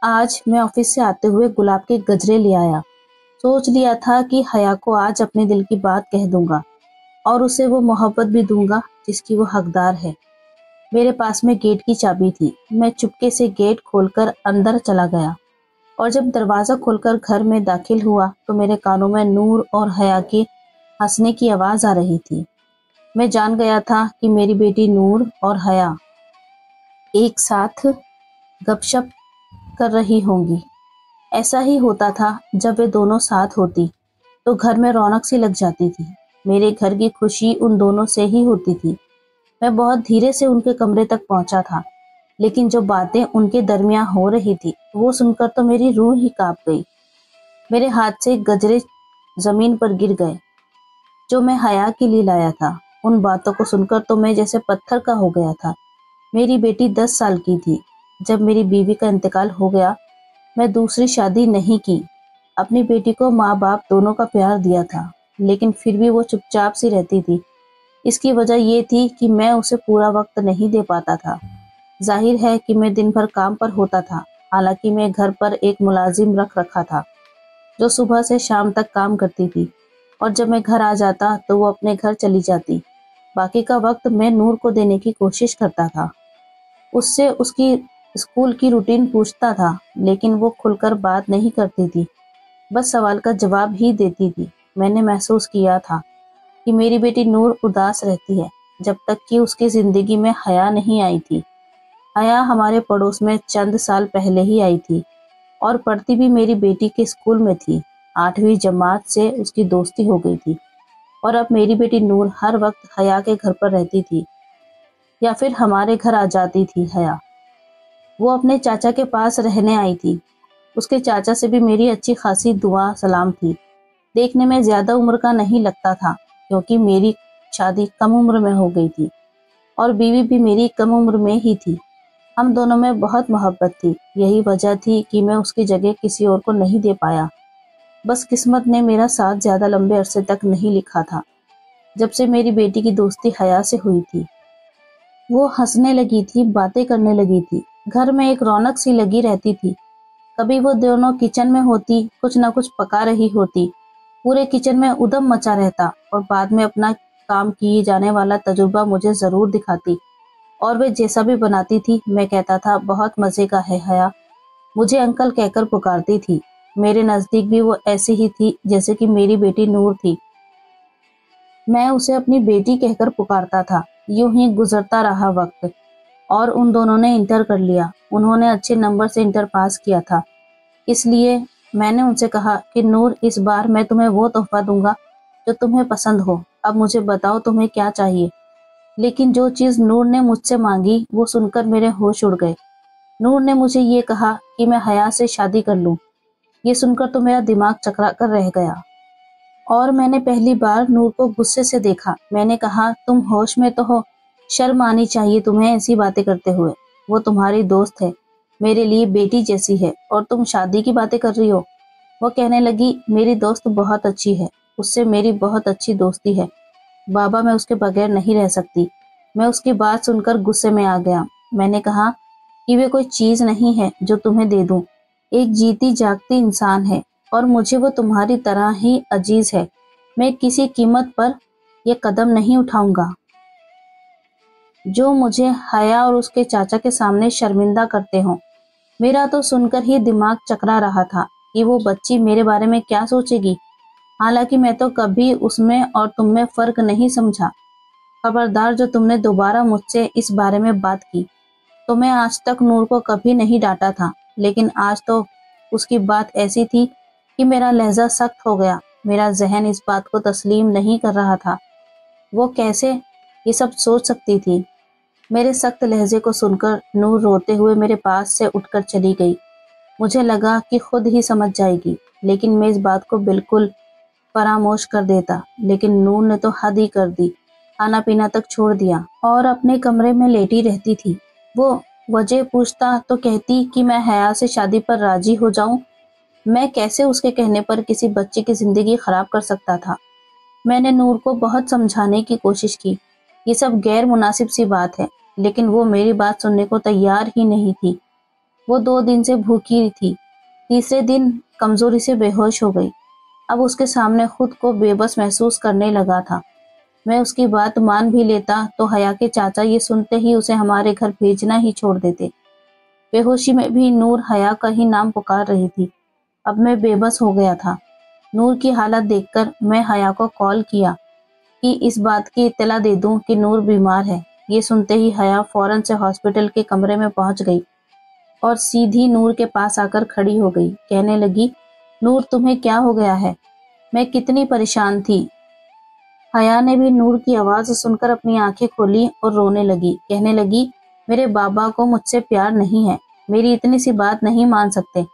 आज मैं ऑफिस से आते हुए गुलाब के गजरे ले आया। सोच लिया था कि हया को आज अपने दिल की बात कह दूंगा और उसे वो मोहब्बत भी दूंगा जिसकी वो हकदार है। मेरे पास में गेट की चाबी थी। मैं चुपके से गेट खोलकर अंदर चला गया और जब दरवाज़ा खोलकर घर में दाखिल हुआ तो मेरे कानों में नूर और हया के हंसने की आवाज़ आ रही थी। मैं जान गया था कि मेरी बेटी नूर और हया एक साथ गपशप कर रही होंगी। ऐसा ही होता था, जब वे दोनों साथ होती तो घर में रौनक सी लग जाती थी। मेरे घर की खुशी उन दोनों से ही होती थी। मैं बहुत धीरे से उनके कमरे तक पहुंचा था, लेकिन जो बातें उनके दरमियान हो रही थी वो सुनकर तो मेरी रूह ही कांप गई। मेरे हाथ से गजरे जमीन पर गिर गए जो मैं हया के लिए लाया था। उन बातों को सुनकर तो मैं जैसे पत्थर का हो गया था। मेरी बेटी 10 साल की थी जब मेरी बीवी का इंतकाल हो गया। मैं दूसरी शादी नहीं की। अपनी बेटी को माँ बाप दोनों का प्यार दिया था, लेकिन फिर भी वो चुपचाप सी रहती थी। इसकी वजह ये थी कि मैं उसे पूरा वक्त नहीं दे पाता था। जाहिर है कि मैं दिन भर काम पर होता था। हालांकि मैं घर पर एक मुलाजिम रख रखा था जो सुबह से शाम तक काम करती थी, और जब मैं घर आ जाता तो वो अपने घर चली जाती। बाकी का वक्त मैं नूर को देने की कोशिश करता था। उससे उसकी स्कूल की रूटीन पूछता था, लेकिन वो खुलकर बात नहीं करती थी, बस सवाल का जवाब ही देती थी। मैंने महसूस किया था कि मेरी बेटी नूर उदास रहती है जब तक कि उसकी जिंदगी में हया नहीं आई थी। हया हमारे पड़ोस में चंद साल पहले ही आई थी और पढ़ती भी मेरी बेटी के स्कूल में थी। 8वीं जमात से उसकी दोस्ती हो गई थी और अब मेरी बेटी नूर हर वक्त हया के घर पर रहती थी या फिर हमारे घर आ जाती थी। हया वो अपने चाचा के पास रहने आई थी। उसके चाचा से भी मेरी अच्छी खासी दुआ सलाम थी। देखने में ज्यादा उम्र का नहीं लगता था, क्योंकि मेरी शादी कम उम्र में हो गई थी और बीवी भी मेरी कम उम्र में ही थी। हम दोनों में बहुत मोहब्बत थी। यही वजह थी कि मैं उसकी जगह किसी और को नहीं दे पाया। बस किस्मत ने मेरा साथ ज्यादा लंबे अरसे तक नहीं लिखा था। जब से मेरी बेटी की दोस्ती हया से हुई थी, वो हंसने लगी थी, बातें करने लगी थी। घर में एक रौनक सी लगी रहती थी। कभी वो दोनों किचन में होती, कुछ ना कुछ पका रही होती। पूरे किचन में उधम मचा रहता और बाद में अपना काम किए जाने वाला तजुर्बा मुझे जरूर दिखाती। और वे जैसा भी बनाती थी, मैं कहता था बहुत मजे का है हया। मुझे अंकल कहकर पुकारती थी। मेरे नजदीक भी वो ऐसी ही थी जैसे कि मेरी बेटी नूर थी। मैं उसे अपनी बेटी कहकर पुकारता था। यूं ही गुजरता रहा वक्त और उन दोनों ने इंटर कर लिया। उन्होंने अच्छे नंबर से इंटर पास किया था। इसलिए मैंने उनसे कहा कि नूर, इस बार मैं तुम्हें वो तोहफा दूंगा जो तुम्हें पसंद हो। अब मुझे बताओ तुम्हें क्या चाहिए। लेकिन जो चीज नूर ने मुझसे मांगी वो सुनकर मेरे होश उड़ गए। नूर ने मुझे ये कहा कि मैं हया से शादी कर लूं। ये सुनकर तो मेरा दिमाग चकरा कर रह गया और मैंने पहली बार नूर को गुस्से से देखा। मैंने कहा, तुम होश में तो हो? शर्म आनी चाहिए तुम्हें ऐसी बातें करते हुए। वो तुम्हारी दोस्त है, मेरे लिए बेटी जैसी है, और तुम शादी की बातें कर रही हो। वो कहने लगी, मेरी दोस्त बहुत अच्छी है, उससे मेरी बहुत अच्छी दोस्ती है। बाबा, मैं उसके बगैर नहीं रह सकती। मैं उसकी बात सुनकर गुस्से में आ गया। मैंने कहा कि वे कोई चीज नहीं है जो तुम्हें दे दूं। एक जीती जागती इंसान है और मुझे वो तुम्हारी तरह ही अजीज है। मैं किसी कीमत पर यह कदम नहीं उठाऊंगा जो मुझे हया और उसके चाचा के सामने शर्मिंदा करते हो। मेरा तो सुनकर ही दिमाग चकरा रहा था कि वो बच्ची मेरे बारे में क्या सोचेगी। हालांकि मैं तो कभी उसमें और तुम में फर्क नहीं समझा। खबरदार, जो तुमने दोबारा मुझसे इस बारे में बात की तो मैं आज तक नूर को कभी नहीं डांटा था, लेकिन आज तो उसकी बात ऐसी थी कि मेरा लहजा सख्त हो गया। मेरा जहन इस बात को तस्लीम नहीं कर रहा था। वो कैसे ये सब सोच सकती थी। मेरे सख्त लहजे को सुनकर नूर रोते हुए मेरे पास से उठकर चली गई। मुझे लगा कि खुद ही समझ जाएगी, लेकिन मैं इस बात को बिल्कुल फरामोश कर देता। लेकिन नूर ने तो हद ही कर दी। खाना पीना तक छोड़ दिया और अपने कमरे में लेटी रहती थी। वो वजह पूछता तो कहती कि मैं हया से शादी पर राजी हो जाऊं। मैं कैसे उसके कहने पर किसी बच्चे की जिंदगी खराब कर सकता था। मैंने नूर को बहुत समझाने की कोशिश की। ये सब गैर मुनासिब सी बात है, लेकिन वो मेरी बात सुनने को तैयार ही नहीं थी। वो 2 दिन से भूखी थी। तीसरे दिन कमजोरी से बेहोश हो गई। अब उसके सामने खुद को बेबस महसूस करने लगा था। मैं उसकी बात मान भी लेता तो हया के चाचा ये सुनते ही उसे हमारे घर भेजना ही छोड़ देते। बेहोशी में भी नूर हया का ही नाम पुकार रही थी। अब मैं बेबस हो गया था। नूर की हालत देखकर मैं हया को कॉल किया कि इस बात की इत्तला दे दूं कि नूर बीमार है। ये सुनते ही हया फौरन से हॉस्पिटल के कमरे में पहुंच गई और सीधी नूर के पास आकर खड़ी हो गई। कहने लगी, नूर तुम्हें क्या हो गया है? मैं कितनी परेशान थी। हया ने भी नूर की आवाज सुनकर अपनी आंखें खोली और रोने लगी। कहने लगी, मेरे बाबा को मुझसे प्यार नहीं है, मेरी इतनी सी बात नहीं मान सकते।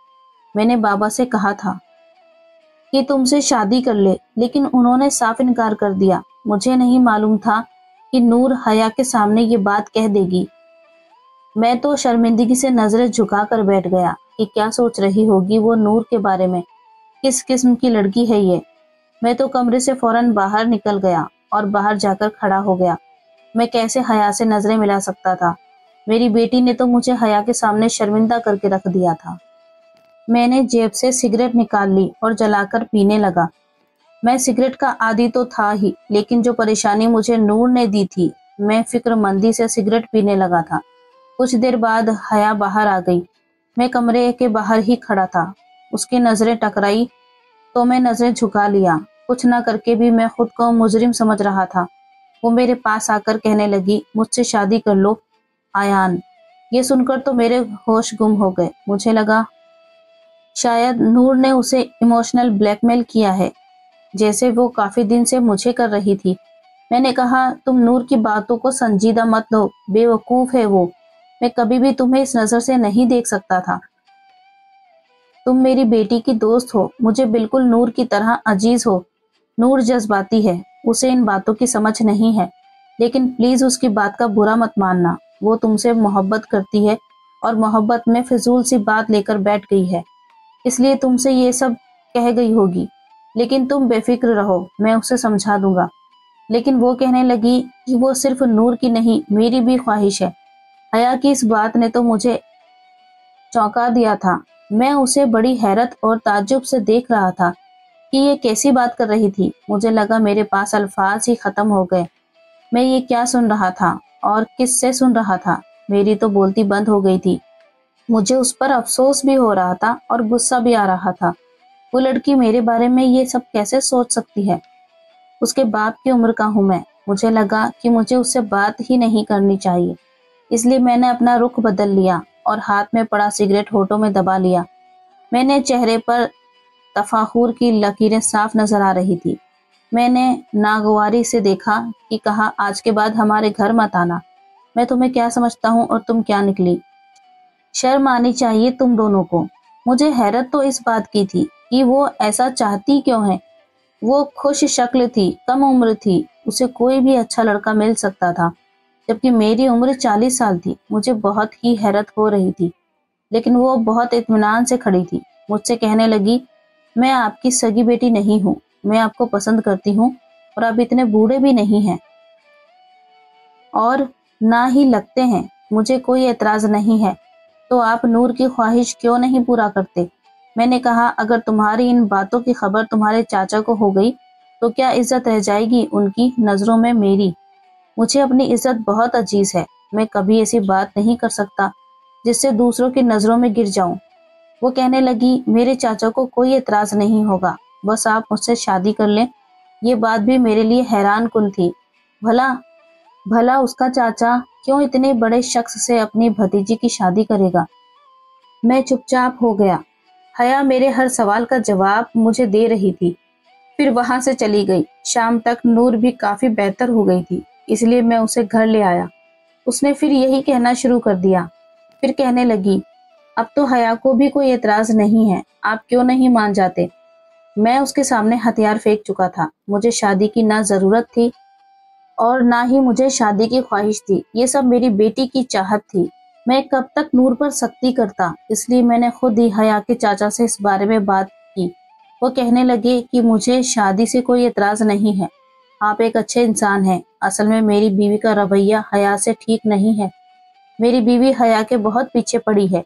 मैंने बाबा से कहा था कि तुमसे शादी कर ले, लेकिन उन्होंने साफ इनकार कर दिया। मुझे नहीं मालूम था कि नूर हया के सामने ये बात कह देगी। मैं तो शर्मिंदगी से नजरें झुका कर बैठ गया कि क्या सोच रही होगी वो नूर के बारे में, किस किस्म की लड़की है ये। मैं तो कमरे से फौरन बाहर निकल गया और बाहर जाकर खड़ा हो गया। मैं कैसे हया से नजरें मिला सकता था? मेरी बेटी ने तो मुझे हया के सामने शर्मिंदा करके रख दिया था। मैंने जेब से सिगरेट निकाल ली और जलाकर पीने लगा। मैं सिगरेट का आदी तो था ही, लेकिन जो परेशानी मुझे नूर ने दी थी, मैं फिक्रमंदी से सिगरेट पीने लगा था। कुछ देर बाद हया बाहर आ गई। मैं कमरे के बाहर ही खड़ा था। उसकी नजरें टकराई तो मैं नजरें झुका लिया। कुछ ना करके भी मैं खुद को मुजरिम समझ रहा था। वो मेरे पास आकर कहने लगी, मुझसे शादी कर लो आयान। ये सुनकर तो मेरे होश गुम हो गए। मुझे लगा शायद नूर ने उसे इमोशनल ब्लैकमेल किया है, जैसे वो काफी दिन से मुझे कर रही थी। मैंने कहा, तुम नूर की बातों को संजीदा मत लो, बेवकूफ है वो। मैं कभी भी तुम्हें इस नजर से नहीं देख सकता था। तुम मेरी बेटी की दोस्त हो, मुझे बिल्कुल नूर की तरह अजीज हो। नूर जज्बाती है, उसे इन बातों की समझ नहीं है, लेकिन प्लीज उसकी बात का बुरा मत मानना। वो तुमसे मोहब्बत करती है और मोहब्बत में फिजूल सी बात लेकर बैठ गई है, इसलिए तुमसे ये सब कह गई होगी। लेकिन तुम बेफिक्र रहो, मैं उसे समझा दूंगा। लेकिन वो कहने लगी कि वो सिर्फ नूर की नहीं, मेरी भी ख्वाहिश है। हया की इस बात ने तो मुझे चौंका दिया था। मैं उसे बड़ी हैरत और ताज्जुब से देख रहा था कि ये कैसी बात कर रही थी। मुझे लगा मेरे पास अल्फाज ही खत्म हो गए। मैं ये क्या सुन रहा था और किससे सुन रहा था? मेरी तो बोलती बंद हो गई थी। मुझे उस पर अफसोस भी हो रहा था और गुस्सा भी आ रहा था। वो लड़की मेरे बारे में ये सब कैसे सोच सकती है? उसके बाप की उम्र का हूं मैं। मुझे लगा कि मुझे उससे बात ही नहीं करनी चाहिए, इसलिए मैंने अपना रुख बदल लिया और हाथ में पड़ा सिगरेट होठों में दबा लिया। मैंने चेहरे पर तफाखुर की लकीरें साफ नजर आ रही थी। मैंने नागवारी से देखा कि कहा, आज के बाद हमारे घर मत आना। मैं तुम्हें क्या समझता हूँ और तुम क्या निकली। शर्म आनी चाहिए तुम दोनों को। मुझे हैरत तो इस बात की थी कि वो ऐसा चाहती क्यों है। वो खुश शक्ल थी, कम उम्र थी, उसे कोई भी अच्छा लड़का मिल सकता था, जबकि मेरी उम्र 40 साल थी। मुझे बहुत ही हैरत हो रही थी, लेकिन वो बहुत इत्मीनान से खड़ी थी। मुझसे कहने लगी, मैं आपकी सगी बेटी नहीं हूँ, मैं आपको पसंद करती हूँ और आप इतने बूढ़े भी नहीं हैं और ना ही लगते हैं। मुझे कोई एतराज नहीं है, तो आप नूर की ख्वाहिश क्यों नहीं पूरा करते? मैंने कहा, अगर तुम्हारी इन बातों की खबर तुम्हारे चाचा को हो गई तो क्या इज्जत रह जाएगी उनकी नजरों में मेरी? मुझे अपनी इज्जत बहुत अजीज है। मैं कभी ऐसी बात नहीं कर सकता जिससे दूसरों की नजरों में गिर जाऊं। वो कहने लगी, मेरे चाचा को कोई एतराज नहीं होगा, बस आप मुझसे शादी कर लें। ये बात भी मेरे लिए हैरान कुन थी। भला भला उसका चाचा क्यों इतने बड़े शख्स से अपनी भतीजी की शादी करेगा? मैं चुपचाप हो गया। हया मेरे हर सवाल का जवाब मुझे दे रही थी, फिर वहां से चली गई। शाम तक नूर भी काफी बेहतर हो गई थी, इसलिए मैं उसे घर ले आया। उसने फिर यही कहना शुरू कर दिया। फिर कहने लगी, अब तो हया को भी कोई एतराज नहीं है, आप क्यों नहीं मान जाते? मैं उसके सामने हथियार फेंक चुका था। मुझे शादी की ना जरूरत थी और ना ही मुझे शादी की ख्वाहिश थी। ये सब मेरी बेटी की चाहत थी। मैं कब तक नूर पर सख्ती करता, इसलिए मैंने खुद ही हया के चाचा से इस बारे में बात की। वो कहने लगे कि मुझे शादी से कोई एतराज नहीं है, आप एक अच्छे इंसान हैं। असल में मेरी बीवी का रवैया हया से ठीक नहीं है। मेरी बीवी हया के बहुत पीछे पड़ी है।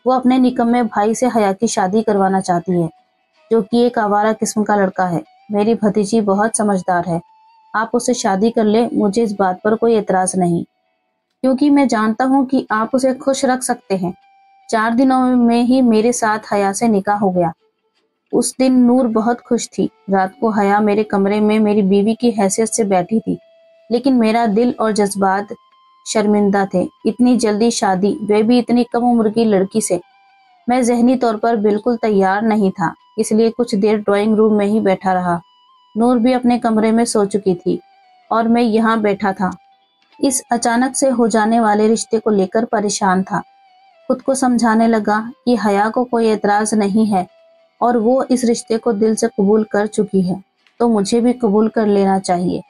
वो अपने निकम्मे भाई से हया की शादी करवाना चाहती है, जो कि एक आवारा किस्म का लड़का है। मेरी भतीजी बहुत समझदार है, आप उससे शादी कर ले, मुझे इस बात पर कोई एतराज नहीं, क्योंकि मैं जानता हूँ कि आप उसे खुश रख सकते हैं। 4 दिनों में ही मेरे साथ हया से निकाह हो गया। उस दिन नूर बहुत खुश थी। रात को हया मेरे कमरे में मेरी बीवी की हैसियत से बैठी थी, लेकिन मेरा दिल और जज्बात शर्मिंदा थे। इतनी जल्दी शादी, वे भी इतनी कम उम्र की लड़की से। मैं ज़हनी तौर पर बिल्कुल तैयार नहीं था, इसलिए कुछ देर ड्राइंग रूम में ही बैठा रहा। नूर भी अपने कमरे में सो चुकी थी और मैं यहाँ बैठा था। इस अचानक से हो जाने वाले रिश्ते को लेकर परेशान था। खुद को समझाने लगा कि हया को कोई एतराज नहीं है और वो इस रिश्ते को दिल से कबूल कर चुकी है, तो मुझे भी कबूल कर लेना चाहिए।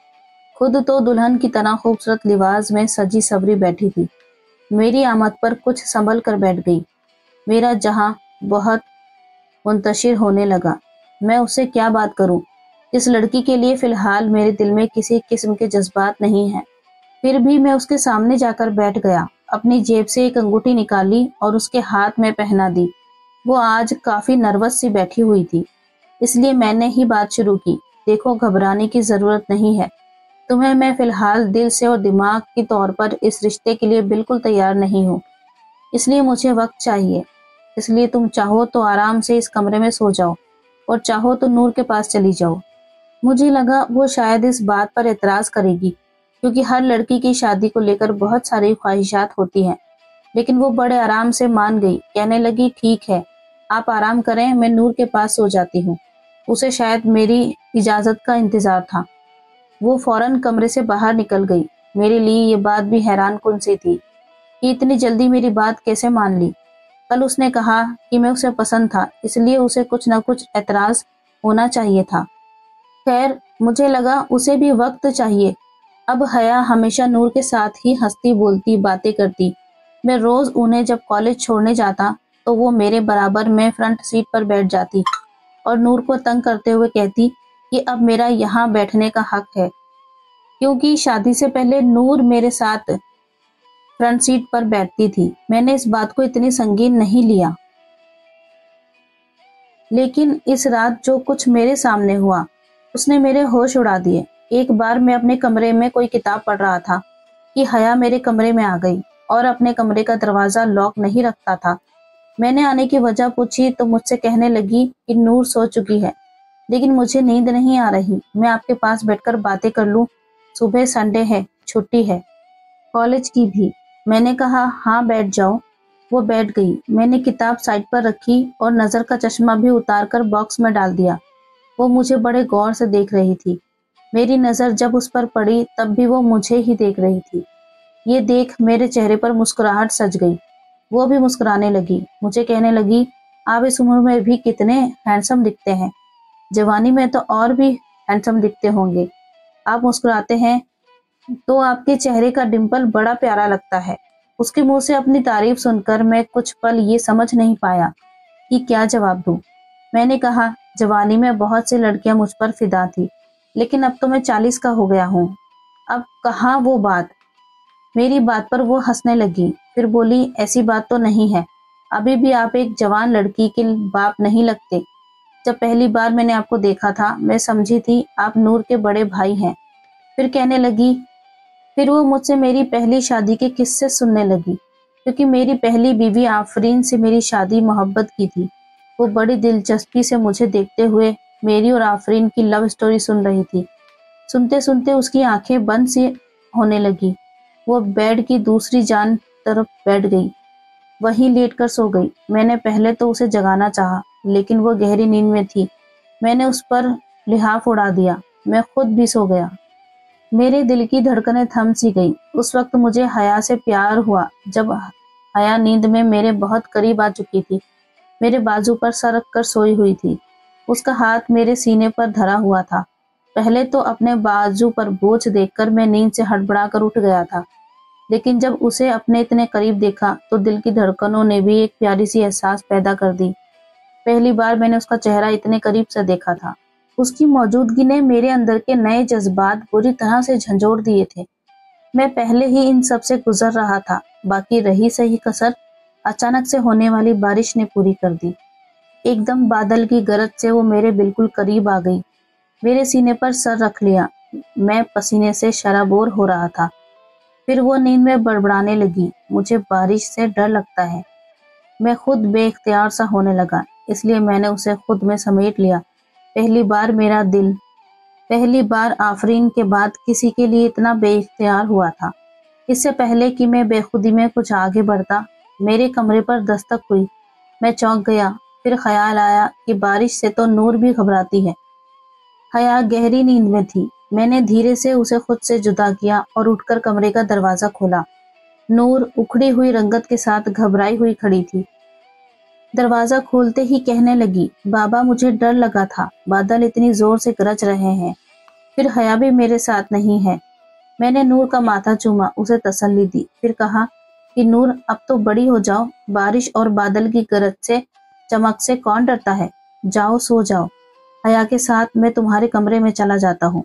खुद तो दुल्हन की तरह खूबसूरत लिबास में सजी सवरी बैठी थी। मेरी आमद पर कुछ संभल कर बैठ गई। मेरा जहां बहुत मुंतशिर होने लगा। मैं उससे क्या बात करूं? इस लड़की के लिए फिलहाल मेरे दिल में किसी किस्म के जज्बात नहीं है। फिर भी मैं उसके सामने जाकर बैठ गया, अपनी जेब से एक अंगूठी निकाली और उसके हाथ में पहना दी। वो आज काफी नर्वस सी बैठी हुई थी, इसलिए मैंने ही बात शुरू की। देखो, घबराने की जरूरत नहीं है। तुम्हें मैं फिलहाल दिल से और दिमाग के तौर पर इस रिश्ते के लिए बिल्कुल तैयार नहीं हूँ, इसलिए मुझे वक्त चाहिए। इसलिए तुम चाहो तो आराम से इस कमरे में सो जाओ और चाहो तो नूर के पास चली जाओ। मुझे लगा वो शायद इस बात पर एतराज करेगी, क्योंकि हर लड़की की शादी को लेकर बहुत सारी ख्वाहिशात होती हैं, लेकिन वो बड़े आराम से मान गई। कहने लगी, ठीक है, आप आराम करें, मैं नूर के पास सो जाती हूँ। उसे शायद मेरी इजाजत का इंतजार था। वो फौरन कमरे से बाहर निकल गई। मेरे लिए ये बात भी हैरान कुन सी थी कि इतनी जल्दी मेरी बात कैसे मान ली। कल उसने कहा कि मैं उसे पसंद था, इसलिए उसे कुछ न कुछ एतराज होना चाहिए था। खैर, मुझे लगा उसे भी वक्त चाहिए। अब हया हमेशा नूर के साथ ही हंसती बोलती बातें करती। मैं रोज उन्हें जब कॉलेज छोड़ने जाता तो वो मेरे बराबर में फ्रंट सीट पर बैठ जाती और नूर को तंग करते हुए कहती कि अब मेरा यहाँ बैठने का हक है, क्योंकि शादी से पहले नूर मेरे साथ फ्रंट सीट पर बैठती थी। मैंने इस बात को इतनी संगीन नहीं लिया, लेकिन इस रात जो कुछ मेरे सामने हुआ उसने मेरे होश उड़ा दिए। एक बार मैं अपने कमरे में कोई किताब पढ़ रहा था कि हया मेरे कमरे में आ गई और अपने कमरे का दरवाजा लॉक नहीं रखता था। मैंने आने की वजह पूछी तो मुझसे कहने लगी कि नूर सो चुकी है, लेकिन मुझे नींद नहीं आ रही, मैं आपके पास बैठकर बातें कर लूं। सुबह संडे है, छुट्टी है कॉलेज की भी। मैंने कहा, हाँ बैठ जाओ। वो बैठ गई। मैंने किताब साइड पर रखी और नजर का चश्मा भी उतारकर बॉक्स में डाल दिया। वो मुझे बड़े गौर से देख रही थी। मेरी नजर जब उस पर पड़ी तब भी वो मुझे ही देख रही थी। ये देख मेरे चेहरे पर मुस्कुराहट सज गई। वो भी मुस्कुराने लगी। मुझे कहने लगी, आप इस उम्र में भी कितने हैंडसम दिखते हैं, जवानी में तो और भी हैंडसम दिखते होंगे। आप मुस्कुराते हैं तो आपके चेहरे का डिंपल बड़ा प्यारा लगता है। उसके मुंह से अपनी तारीफ सुनकर मैं कुछ पल ये समझ नहीं पाया कि क्या जवाब दूं। मैंने कहा, जवानी में बहुत सी लड़कियां मुझ पर फिदा थी, लेकिन अब तो मैं 40 का हो गया हूँ। अब कहाँ वो बात। मेरी बात पर वो हंसने लगी, फिर बोली, ऐसी बात तो नहीं है, अभी भी आप एक जवान लड़की के बाप नहीं लगते। जब पहली बार मैंने आपको देखा था मैं समझी थी आप नूर के बड़े भाई हैं। फिर कहने लगी, फिर वो मुझसे मेरी पहली शादी के किस्से सुनने लगी, क्योंकि मेरी पहली बीवी आफरीन से मेरी शादी मोहब्बत की थी। वो बड़ी दिलचस्पी से मुझे देखते हुए मेरी और आफरीन की लव स्टोरी सुन रही थी। सुनते सुनते उसकी आंखें बंद सी होने लगी। वो बेड की दूसरी जान तरफ बैठ गई, वहीं लेट कर सो गई। मैंने पहले तो उसे जगाना चाहा, लेकिन वो गहरी नींद में थी। मैंने उस पर लिहाफ उड़ा दिया। मैं खुद भी सो गया। मेरे दिल की धड़कनें थम सी गई। उस वक्त मुझे हया से प्यार हुआ, जब हया नींद में मेरे बहुत करीब आ चुकी थी, मेरे बाजू पर सर रख कर सोई हुई थी। उसका हाथ मेरे सीने पर धरा हुआ था। पहले तो अपने बाजू पर बोझ देखकर मैं नींद से हड़बड़ा कर उठ गया था, लेकिन जब उसे अपने इतने करीब देखा तो दिल की धड़कनों ने भी एक प्यारी सी एहसास पैदा कर दी। पहली बार मैंने उसका चेहरा इतने करीब से देखा था। उसकी मौजूदगी ने मेरे अंदर के नए जज्बात बुरी तरह से झंझोड़ दिए थे। मैं पहले ही इन सब से गुजर रहा था, बाकी रही सही कसर अचानक से होने वाली बारिश ने पूरी कर दी। एकदम बादल की गरज से वो मेरे बिल्कुल करीब आ गई। मेरे सीने पर सर रख लिया। मैं पसीने से शराबोर हो रहा था। फिर वो नींद में बड़बड़ाने लगी, मुझे बारिश से डर लगता है। मैं खुद बेइख्तियार सा होने लगा, इसलिए मैंने उसे खुद में समेट लिया। पहली बार मेरा दिल, पहली बार आफरीन के बाद किसी के लिए इतना बेइख्तियार हुआ था। इससे पहले कि मैं बेखुदी में कुछ आगे बढ़ता, मेरे कमरे पर दस्तक हुई। मैं चौंक गया। फिर ख्याल आया कि बारिश से तो नूर भी घबराती है। हया गहरी नींद में थी। मैंने धीरे से उसे खुद से जुदा किया और उठकर कमरे का दरवाजा खोला। नूर उखड़ी हुई रंगत के साथ घबराई हुई खड़ी थी। दरवाजा खोलते ही कहने लगी, बाबा मुझे डर लगा था, बादल इतनी जोर से गरज रहे हैं, फिर हया भी मेरे साथ नहीं है। मैंने नूर का माथा चूमा, उसे तसल्ली दी, फिर कहा कि नूर अब तो बड़ी हो जाओ, बारिश और बादल की गरज से चमक से कौन डरता है, जाओ सो जाओ, हया के साथ मैं तुम्हारे कमरे में चला जाता हूँ।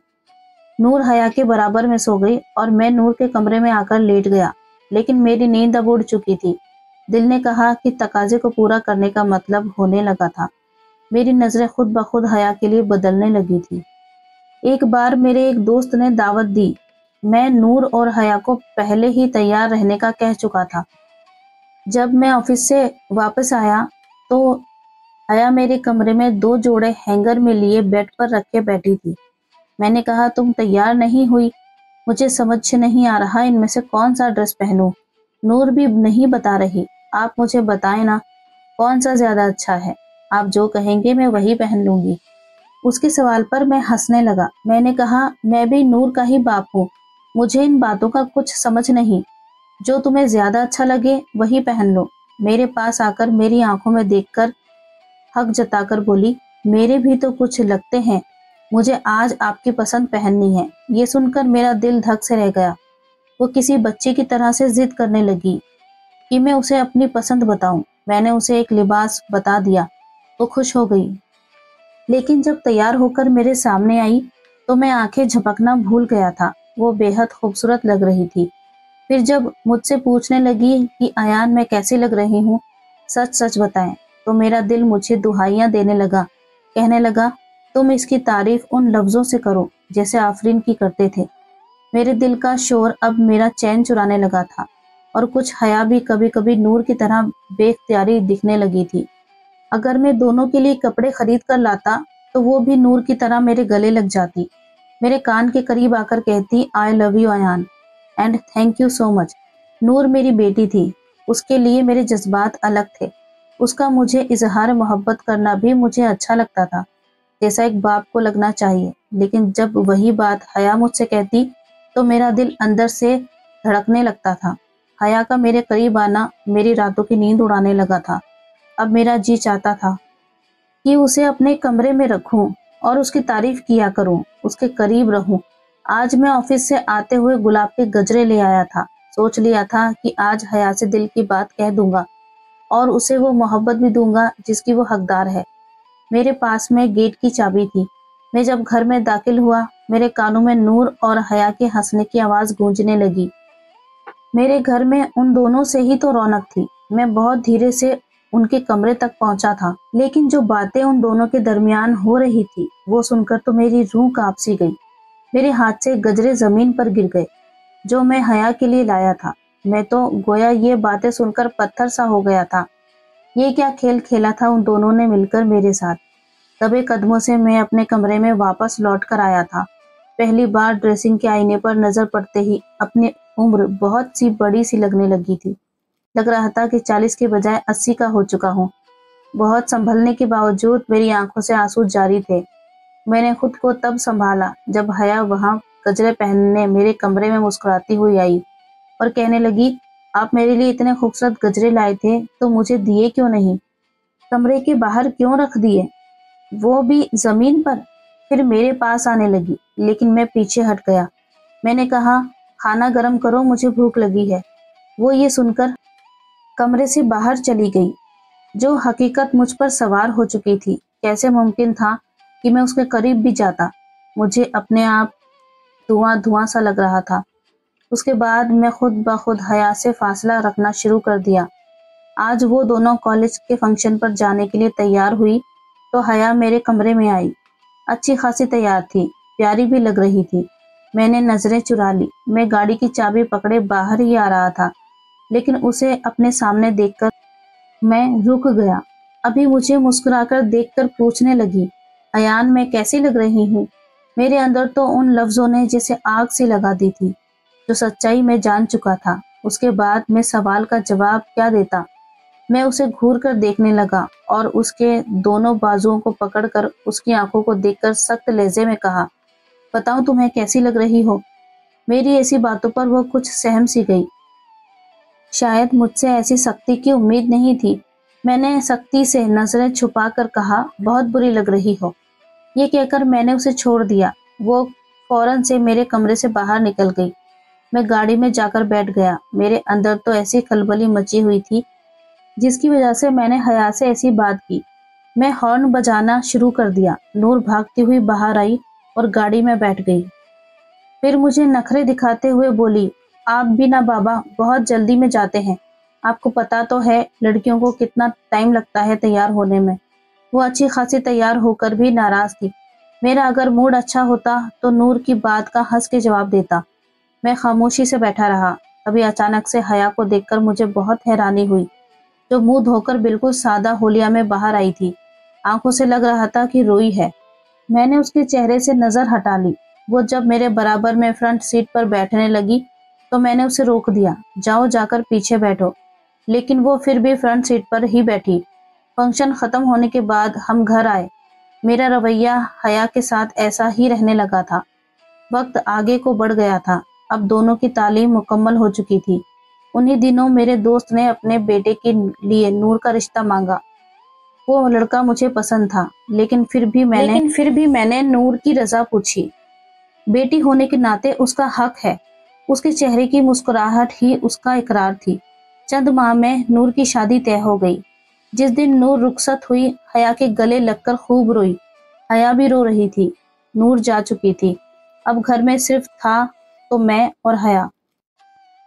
नूर हया के बराबर में सो गई और मैं नूर के कमरे में आकर लेट गया, लेकिन मेरी नींद अब उड़ चुकी थी। दिल ने कहा कि तकाजे को पूरा करने का मतलब होने लगा था। मेरी नजरें खुद ब खुद हया के लिए बदलने लगी थी। एक बार मेरे एक दोस्त ने दावत दी। मैं नूर और हया को पहले ही तैयार रहने का कह चुका था। जब मैं ऑफिस से वापस आया तो हया मेरे कमरे में 2 जोड़े हैंगर में लिए बेड पर रखे बैठी थी। मैंने कहा, तुम तैयार नहीं हुई? मुझे समझ नहीं आ रहा इनमें से कौन सा ड्रेस पहनूं। नूर भी नहीं बता रही। आप मुझे बताएं ना, कौन सा ज्यादा अच्छा है? आप जो कहेंगे मैं वही पहन लूंगी। उसके सवाल पर मैं हंसने लगा। मैंने कहा, मैं भी नूर का ही बाप हूँ, मुझे इन बातों का कुछ समझ नहीं। जो तुम्हें ज्यादा अच्छा लगे वही पहन लो। मेरे पास आकर मेरी आंखों में देखकर हक जताकर बोली, मेरे भी तो कुछ लगते हैं, मुझे आज आपकी पसंद पहननी है। ये सुनकर मेरा दिल धक से रह गया। वो किसी बच्चे की तरह से जिद करने लगी कि मैं उसे अपनी पसंद बताऊं। मैंने उसे एक लिबास बता दिया। वो खुश हो गई, लेकिन जब तैयार होकर मेरे सामने आई तो मैं आंखें झपकना भूल गया था। वो बेहद खूबसूरत लग रही थी। फिर जब मुझसे पूछने लगी कि अयान मैं कैसी लग रही हूँ, सच सच बताएं, तो मेरा दिल मुझे दुहाइयां देने लगा। कहने लगा, तुम इसकी तारीफ उन लफ्जों से करो जैसे आफरीन की करते थे। मेरे दिल का शोर अब मेरा चैन चुराने लगा था और कुछ हया भी कभी कभी नूर की तरह बेख्तियारी दिखने लगी थी। अगर मैं दोनों के लिए कपड़े खरीद कर लाता तो वो भी नूर की तरह मेरे गले लग जाती, मेरे कान के करीब आकर कहती, I love you Ayaan and thank you so much. Noor मेरी बेटी थी, उसके लिए मेरे जज्बात अलग थे। उसका मुझे इजहार मोहब्बत करना भी मुझे अच्छा लगता था, जैसा एक बाप को लगना चाहिए। लेकिन जब वही बात हया मुझसे कहती तो मेरा दिल अंदर से धड़कने लगता था। हया का मेरे करीब आना मेरी रातों की नींद उड़ाने लगा था। अब मेरा जी चाहता था कि उसे अपने कमरे में रखूं और उसकी तारीफ किया करूं, उसके करीब रहूं। आज मैं ऑफिस से आते हुए गुलाब के गजरे ले आया था। सोच लिया था कि आज हया से दिल की बात कह दूंगा और उसे वो मोहब्बत भी दूंगा जिसकी वो हकदार है। मेरे पास में गेट की चाबी थी। मैं जब घर में दाखिल हुआ, मेरे कानों में नूर और हया के हंसने की आवाज गूंजने लगी। मेरे घर में उन दोनों से ही तो रौनक थी। मैं बहुत धीरे से उनके कमरे तक पहुंचा था, लेकिन जो बातें उन दोनों के दरमियान हो रही थी वो सुनकर तो मेरी रूह कांप सी गई। मेरे हाथ से गजरे जमीन पर गिर गए जो मैं हया के लिए लाया था। मैं तो गोया ये बातें सुनकर पत्थर सा हो गया था। ये क्या खेल खेला था उन दोनों ने मिलकर मेरे साथ। दबे कदमों से मैं अपने कमरे में वापस लौट कर आया था। पहली बार ड्रेसिंग के आईने पर नजर पड़ते ही अपनी उम्र बहुत सी बड़ी सी लगने लगी थी। लग रहा था कि 40 के बजाय 80 का हो चुका हूँ। बहुत संभलने के बावजूद मेरी आंखों से आंसू जारी थे। मैंने खुद को तब संभाला जब हया वहां गजरे पहनने मेरे कमरे में मुस्कुराती हुई आई और कहने लगी, आप मेरे लिए इतने खूबसूरत गजरे लाए थे तो मुझे दिए क्यों नहीं? कमरे के बाहर क्यों रख दिए, वो भी जमीन पर? फिर मेरे पास आने लगी, लेकिन मैं पीछे हट गया। मैंने कहा, खाना गर्म करो, मुझे भूख लगी है। वो ये सुनकर कमरे से बाहर चली गई। जो हकीकत मुझ पर सवार हो चुकी थी, कैसे मुमकिन था कि मैं उसके करीब भी जाता? मुझे अपने आप धुआं धुआं सा लग रहा था। उसके बाद मैं खुद ब खुद हया से फासला रखना शुरू कर दिया। آج وہ دونوں کالج کے فنکشن پر جانے کے لیے تیار ہوئی تو حیا میرے کمرے میں آئی۔ اچھی خاصی تیار تھی، پیاری بھی لگ رہی تھی۔ میں نے نظریں چرا لی۔ میں گاڑی کی چابی پکڑے باہر ہی آ رہا تھا، لیکن اسے اپنے سامنے دیکھ کر میں رک گیا۔ ابھی مجھے مسکرا کر دیکھ کر پوچھنے لگی، ایان میں کیسی لگ رہی ہوں؟ میرے اندر تو ان لفظوں نے جیسے آگ سی لگا دی تھی، جو سچائی میں جان چکا تھا۔ اس کے بعد میں سوال کا جواب کیا دیتا؟ میں اسے گھور کر دیکھنے لگا اور اس کے دونوں بازوؤں کو پکڑ کر اس کی آنکھوں کو دیکھ کر سخت لہجے میں کہا، بتاؤ تمہیں کیسی لگ رہی ہو؟ میری ایسی باتوں پر وہ کچھ سہم سی گئی۔ شاید مجھ سے ایسی سختی کی امید نہیں تھی۔ میں نے سختی سے نظریں چھپا کر کہا، بہت بری لگ رہی ہو۔ یہ کہہ کر میں نے اسے چھوڑ دیا۔ وہ فوراً سے میرے کمرے سے باہر نکل گئی۔ میں گاڑی میں جا کر بیٹھ گیا۔ میرے اندر تو ایسی کھلبلی مچی ہوئی تھی جس کی وجہ سے میں نے حیا سے ایسی بات کی۔ میں ہارن بجانا شروع کر دیا۔ نور بھاگتی ہوئی باہر آئی اور گاڑی میں بیٹھ گئی۔ پھر مجھے نخرے دکھاتے ہوئے بولی، آپ بھی نہ بابا، بہت جلدی میں جاتے ہیں۔ آپ کو پتا تو ہے لڑکیوں کو کتنا ٹائم لگتا ہے تیار ہونے میں۔ وہ اچھی خاصی تیار ہو کر بھی ناراض تھی۔ میرا اگر موڈ اچھا ہوتا تو نور کی بات کا ہنس کے جواب دیتا۔ میں خاموشی سے بیٹھا رہا۔ ابھی اچانک سے حیا کو دیکھ کر مجھے بہت حیرانی ہوئی، جو منہ دھو کر بالکل سادہ ہولیا میں باہر آئی تھی۔ آنکھوں سے لگ رہا تھا کہ روئی ہے۔ میں نے اس کے چہرے سے نظر ہٹا لی۔ وہ جب میرے برابر میں فرنٹ سیٹ پر بیٹھنے لگی تو میں نے اسے روک دیا، جاؤ جا کر پیچھے بیٹھو۔ لیکن وہ پھر بھی فرنٹ سیٹ پر ہی بیٹھی۔ فنکشن ختم ہونے کے بعد ہم گھر آئے۔ میرا رویہ حیا کے ساتھ ایسا ہی رہنے لگا تھا۔ وقت آگے کو بڑھ گیا تھا۔ اب دونوں کی تعلیم مکمل ہو چکی تھی۔ انہی دنوں میرے دوست نے اپنے بیٹے کے لیے نور کا رشتہ مانگا۔ وہ لڑکا مجھے پسند تھا، لیکن پھر بھی میں نے نور کی رضا پوچھی۔ بیٹی ہونے کے ناطے اس کا حق ہے۔ اس کے چہرے کی مسکراہٹ ہی اس کا اقرار تھی۔ چند ماہ میں نور کی شادی طے ہو گئی۔ جس دن نور رخصت ہوئی، حیا کے گلے لگ کر خوب روئی۔ حیا بھی رو رہی تھی۔ نور جا چکی تھی۔ اب گھر میں صرف تھا تو میں اور حیا۔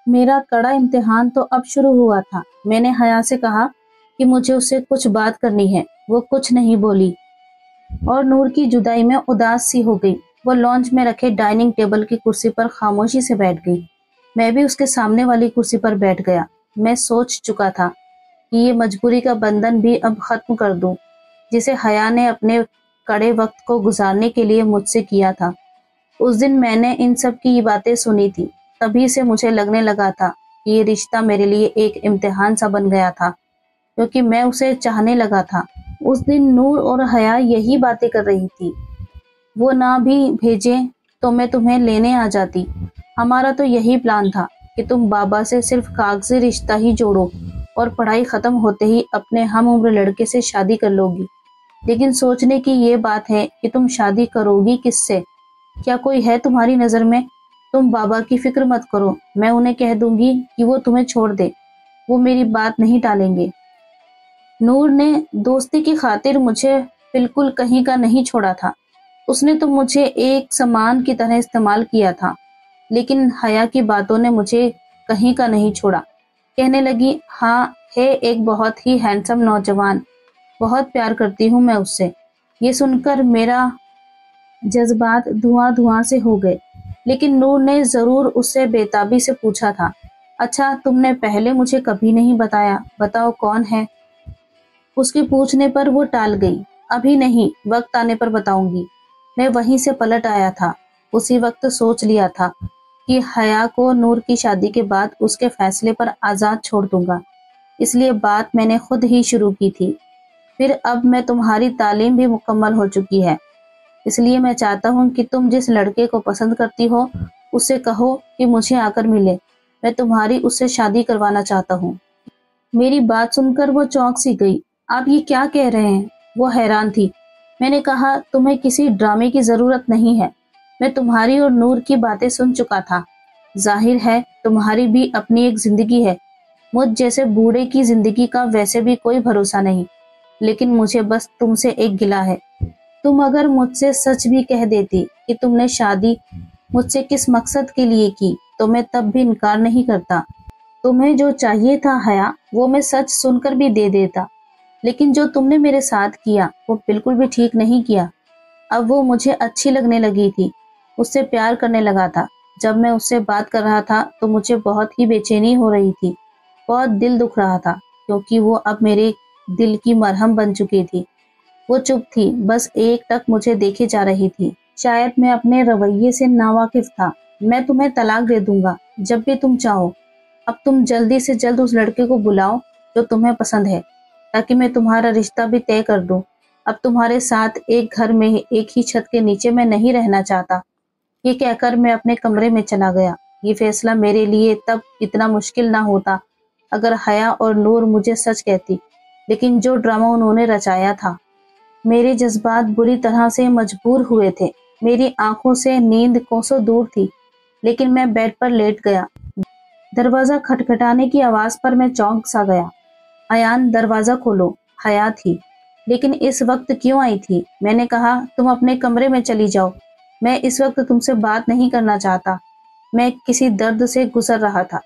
میرا کڑا امتحان تو اب شروع ہوا تھا۔ میں نے حیا سے کہا کہ مجھے اس سے کچھ بات کرنی ہے۔ وہ کچھ نہیں بولی اور نور کی جدائی میں اداس سی ہو گئی۔ وہ لانچ میں رکھے ڈائننگ ٹیبل کی کرسی پر خاموشی سے بیٹھ گئی۔ میں بھی اس کے سامنے والی کرسی پر بیٹھ گیا۔ میں سوچ چکا تھا کہ یہ مجبوری کا بندھن بھی اب ختم کر دوں، جسے حیا نے اپنے کڑے وقت کو گزارنے کے لیے مجھ سے کیا تھا۔ اس دن میں نے ان سب کی یہ باتیں سنی تھی، تبھی سے مجھے لگنے لگا تھا کہ یہ رشتہ میرے لیے ایک امتحان سا بن گیا تھا، کیونکہ میں اسے چاہنے لگا تھا۔ اس دن نور اور حیا یہی باتیں کر رہی تھی، وہ نہ بھی بھیجیں تو میں تمہیں لینے آ جاتی۔ ہمارا تو یہی پلان تھا کہ تم بابا سے صرف کاغذی رشتہ ہی جوڑو اور پڑھائی ختم ہوتے ہی اپنے ہم عمر لڑکے سے شادی کر لو گی۔ لیکن سوچنے کی یہ بات ہے کہ تم شادی کرو گی کس سے؟ کیا کوئی ہے تمہاری نظر میں؟ تم بابا کی فکر مت کرو، میں انہیں کہہ دوں گی کہ وہ تمہیں چھوڑ دے، وہ میری بات نہیں ٹالیں گے۔ نور نے دوستی کی خاطر مجھے بالکل کہیں کا نہیں چھوڑا تھا۔ اس نے تو مجھے ایک سامان کی طرح استعمال کیا تھا، لیکن حیا کی باتوں نے مجھے کہیں کا نہیں چھوڑا۔ کہنے لگی، ہاں ہے ایک بہت ہی ہینڈسم نوجوان، بہت پیار کرتی ہوں میں اس سے۔ یہ سن کر میرا جذبات دھواں دھواں سے ہو گئے، لیکن نور نے ضرور اس سے بےتابی سے پوچھا تھا، اچھا تم نے پہلے مجھے کبھی نہیں بتایا، بتاؤ کون ہے؟ اس کے پوچھنے پر وہ ٹال گئی، ابھی نہیں، وقت آنے پر بتاؤں گی۔ میں وہیں سے پلٹ آیا تھا۔ اسی وقت سوچ لیا تھا کہ حیا کو نور کی شادی کے بعد اس کے فیصلے پر آزاد چھوڑ دوں گا، اس لیے بات میں نے خود ہی شروع کی تھی۔ پھر اب میں تمہاری تعلیم بھی مکمل ہو چکی ہے، اس لیے میں چاہتا ہوں کہ تم جس لڑکے کو پسند کرتی ہو اس سے کہو کہ مجھے آ کر ملے، میں تمہاری اس سے شادی کروانا چاہتا ہوں۔ میری بات سن کر وہ چونک سی گئی، آپ یہ کیا کہہ رہے ہیں؟ وہ حیران تھی۔ میں نے کہا، تمہیں کسی ڈرامے کی ضرورت نہیں ہے، میں تمہاری اور نور کی باتیں سن چکا تھا۔ ظاہر ہے تمہاری بھی اپنی ایک زندگی ہے، مجھ جیسے بوڑھے کی زندگی کا ویسے بھی کوئی بھروسہ نہیں، لیکن مجھے بس تم سے ایک گلہ ہے۔ تم اگر مجھ سے سچ بھی کہہ دیتی کہ تم نے شادی مجھ سے کس مقصد کے لیے کی تو میں تب بھی انکار نہیں کرتا، तुम्हें जो चाहिए था हया, वो मैं सच सुनकर भी दे देता, लेकिन जो तुमने मेरे साथ किया वो बिल्कुल भी ठीक नहीं किया। अब वो मुझे अच्छी लगने लगी थी, उससे प्यार करने लगा था। जब मैं उससे बात कर रहा था तो मुझे बहुत ही बेचैनी हो रही थी, बहुत दिल दुख रहा था, क्योंकि वो अब मेरे दिल की मरहम बन चुकी थी। वो चुप थी, बस एक टक मुझे देखे जा रही थी। शायद मैं अपने रवैये से नावाकिफ था। मैं तुम्हें तलाक दे दूंगा जब भी तुम चाहो। अब तुम जल्दी से जल्द उस लड़के को बुलाओ जो तुम्हें पसंद है, ताकि मैं तुम्हारा रिश्ता भी तय कर दूं। अब तुम्हारे साथ एक घर में एक ही छत के नीचे मैं नहीं रहना चाहता। ये कहकर मैं अपने कमरे में चला गया। ये फैसला मेरे लिए तब इतना मुश्किल ना होता अगर हया और नूर मुझे सच कहती, लेकिन जो ड्रामा उन्होंने रचाया था, मेरे जज्बात बुरी तरह से मजबूर हुए थे। मेरी आंखों से नींद कोसों दूर थी, लेकिन मैं बेड पर लेट गया। दरवाजा खटखटाने की आवाज पर मैं चौंक सा गया। अयान, दरवाजा खोलो। हया थी, लेकिन इस वक्त क्यों आई थी? मैंने कहा, तुम अपने कमरे में चली जाओ, मैं इस वक्त तुमसे बात नहीं करना चाहता। मैं किसी दर्द से गुजर रहा था।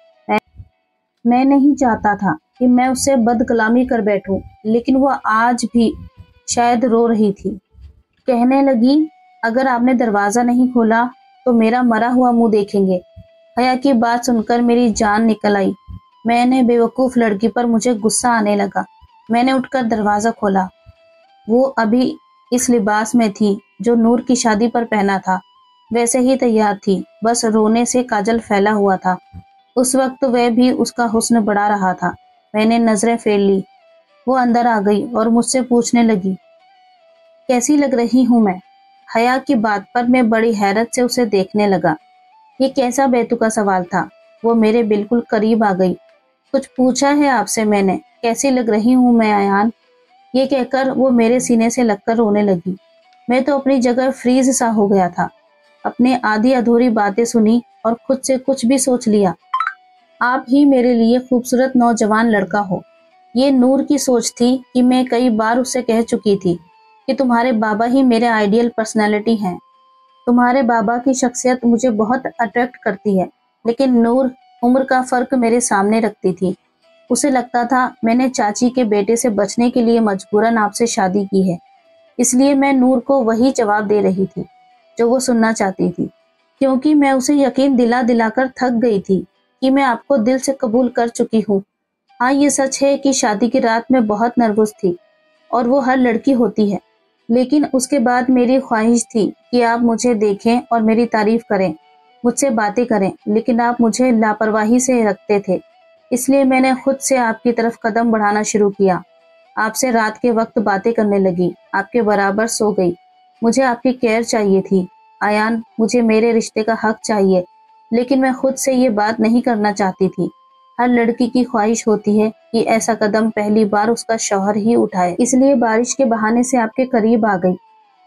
मैं नहीं चाहता था कि मैं उससे बदकलामी कर बैठूं, लेकिन वो आज भी शायद रो रही थी। कहने लगी, अगर आपने दरवाजा नहीं खोला तो मेरा मरा हुआ मुंह देखेंगे। हया की बात सुनकर मेरी जान निकल आई। मैंने बेवकूफ लड़की पर मुझे गुस्सा आने लगा। मैंने उठकर दरवाजा खोला। वो अभी इस लिबास में थी जो नूर की शादी पर पहना था, वैसे ही तैयार थी, बस रोने से काजल फैला हुआ था। उस वक्त वह भी उसका हुस्न बढ़ा रहा था। मैंने नजरें फेर ली। वो अंदर आ गई और मुझसे पूछने लगी, कैसी लग रही हूं मैं? हया की बात पर मैं बड़ी हैरत से उसे देखने लगा। ये कैसा बेतुका सवाल था? वो मेरे बिल्कुल करीब आ गई। कुछ पूछा है आपसे मैंने, कैसी लग रही हूं मैं अयान? ये कहकर वो मेरे सीने से लगकर रोने लगी। मैं तो अपनी जगह फ्रीज सा हो गया था। अपने आधी अधूरी बातें सुनी और खुद से कुछ भी सोच लिया। आप ही मेरे लिए खूबसूरत नौजवान लड़का हो। ये नूर की सोच थी कि मैं कई बार उससे कह चुकी थी कि तुम्हारे बाबा ही मेरे आइडियल पर्सनैलिटी हैं। तुम्हारे बाबा की शख्सियत मुझे बहुत अट्रैक्ट करती है, लेकिन नूर उम्र का फर्क मेरे सामने रखती थी। उसे लगता था मैंने चाची के बेटे से बचने के लिए मजबूरन आपसे शादी की है, इसलिए मैं नूर को वही जवाब दे रही थी जो वो सुनना चाहती थी, क्योंकि मैं उसे यकीन दिला दिलाकर थक गई थी कि मैं आपको दिल से कबूल कर चुकी हूँ। हाँ, ये सच है कि शादी की रात में बहुत नर्वस थी, और वो हर लड़की होती है, लेकिन उसके बाद मेरी ख्वाहिश थी कि आप मुझे देखें और मेरी तारीफ करें, मुझसे बातें करें, लेकिन आप मुझे लापरवाही से रखते थे। इसलिए मैंने खुद से आपकी तरफ कदम बढ़ाना शुरू किया। आपसे रात के वक्त बातें करने लगी, आपके बराबर सो गई। मुझे आपकी केयर चाहिए थी अयान, मुझे मेरे रिश्ते का हक चाहिए, लेकिन मैं खुद से ये बात नहीं करना चाहती थी। हर लड़की की ख्वाहिश होती है कि ऐसा कदम पहली बार उसका शौहर ही उठाए, इसलिए बारिश के बहाने से आपके करीब आ गई,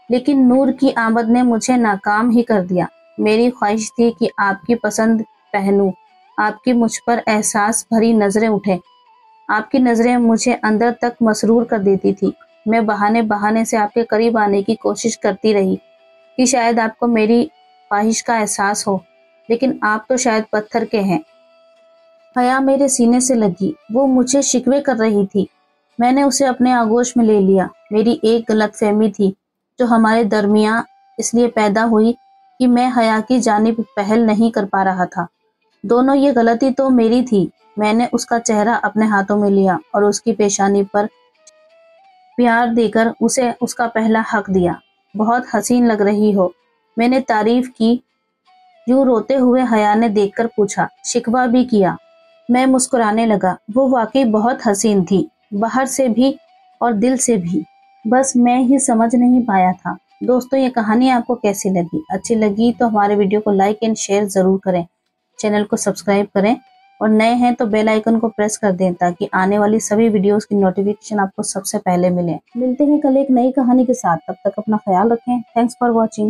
लेकिन नूर की आमद ने मुझे नाकाम ही कर दिया। मेरी ख्वाहिश थी कि आपकी पसंद पहनूं, आपकी मुझ पर एहसास भरी नजरें उठे। आपकी नजरें मुझे अंदर तक मसरूर कर देती थी। मैं बहाने बहाने से आपके करीब आने की कोशिश करती रही कि शायद आपको मेरी ख्वाहिश का एहसास हो, लेकिन आप तो शायद पत्थर के हैं। हया मेरे सीने से लगी। वो मुझे शिकवे कर रही थी। मैंने उसे अपने आगोश में ले लिया। मेरी एक गलतफहमी थी जो हमारे दरमियां इसलिए पैदा हुई कि मैं हया की जानिब पहल नहीं कर पा रहा था। दोनों, ये गलती तो मेरी थी। मैंने उसका चेहरा अपने हाथों में लिया और उसकी पेशानी पर प्यार देकर उसे उसका पहला हक दिया। बहुत हसीन लग रही हो, मैंने तारीफ की। यूं रोते हुए हया ने देखकर पूछा, शिकवा भी किया? मैं मुस्कुराने लगा। वो वाकई बहुत हसीन थी, बाहर से भी और दिल से भी, बस मैं ही समझ नहीं पाया था। दोस्तों, ये कहानी आपको कैसी लगी? अच्छी लगी तो हमारे वीडियो को लाइक एंड शेयर जरूर करें, चैनल को सब्सक्राइब करें, और नए हैं तो बेल आइकन को प्रेस कर दें ताकि आने वाली सभी वीडियोस की नोटिफिकेशन आपको सबसे पहले मिले। मिलते हैं कल एक नई कहानी के साथ, तब तक अपना ख्याल रखें। Thanks for watching.